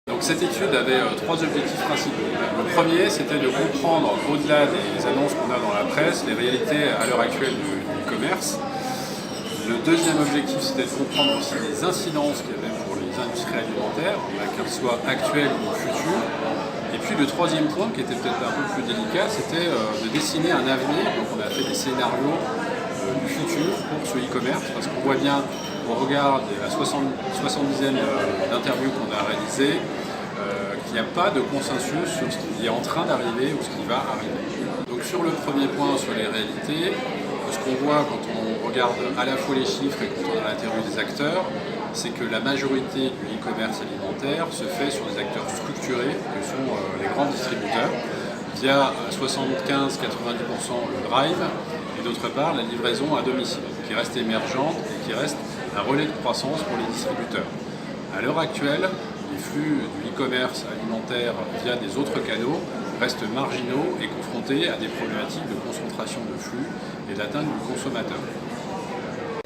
Donc cette étude avait trois objectifs principaux. Le premier, c'était de comprendre, au-delà des annonces qu'on a dans la presse, les réalités à l'heure actuelle du e-commerce. Le deuxième objectif, c'était de comprendre aussi les incidences qu'il y avait pour les industries alimentaires, qu'elles soient actuelles ou futures. Et puis le troisième point, qui était peut-être un peu plus délicat, c'était de dessiner un avenir. Donc on a fait des scénarios du futur pour ce e-commerce, parce qu'on voit bien au regard de la 70e d'interviews qu'on a réalisées, qu'il n'y a pas de consensus sur ce qui est en train d'arriver ou ce qui va arriver. Donc sur le premier point, sur les réalités, ce qu'on voit quand on regarde à la fois les chiffres et quand on a l'interview des acteurs, c'est que la majorité du e-commerce alimentaire se fait sur des acteurs structurés, que sont les grands distributeurs, via 75-90% le drive, et d'autre part la livraison à domicile, qui reste émergente et qui reste un relais de croissance pour les distributeurs. À l'heure actuelle, les flux du e-commerce alimentaire via des autres canaux restent marginaux et confrontés à des problématiques de concentration de flux et d'atteinte du consommateur.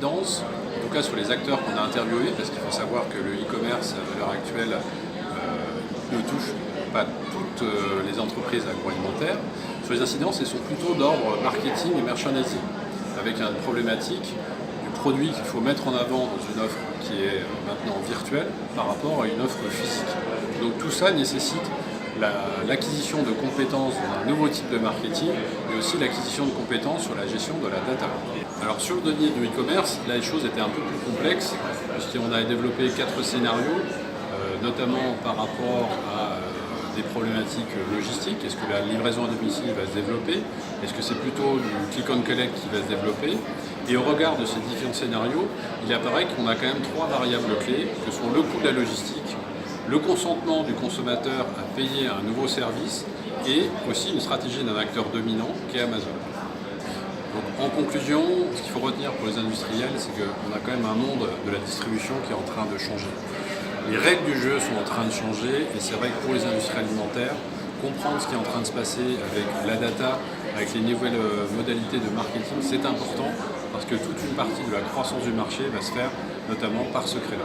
En tout cas sur les acteurs qu'on a interviewés, parce qu'il faut savoir que le e-commerce à l'heure actuelle ne touche pas toutes les entreprises agroalimentaires, sur les incidences, elles sont plutôt d'ordre marketing et merchandising, avec une problématique du produit qu'il faut mettre en avant dans une offre qui est maintenant virtuelle par rapport à une offre physique. Donc tout ça nécessite l'acquisition de compétences dans un nouveau type de marketing, mais aussi l'acquisition de compétences sur la gestion de la data. Alors sur le domaine du e-commerce, là les choses étaient un peu plus complexes, puisqu'on a développé 4 scénarios, notamment par rapport à des problématiques logistiques. Est-ce que la livraison à domicile va se développer? Est-ce que c'est plutôt du click and collect qui va se développer? Et au regard de ces différents scénarios, il apparaît qu'on a quand même 3 variables clés, que sont le coût de la logistique, le consentement du consommateur à payer un nouveau service et aussi une stratégie d'un acteur dominant qui est Amazon. Donc, en conclusion, ce qu'il faut retenir pour les industriels, c'est qu'on a quand même un monde de la distribution qui est en train de changer. Les règles du jeu sont en train de changer et c'est vrai que pour les industries alimentaires, comprendre ce qui est en train de se passer avec la data, avec les nouvelles modalités de marketing, c'est important parce que toute une partie de la croissance du marché va se faire notamment par ce créneau.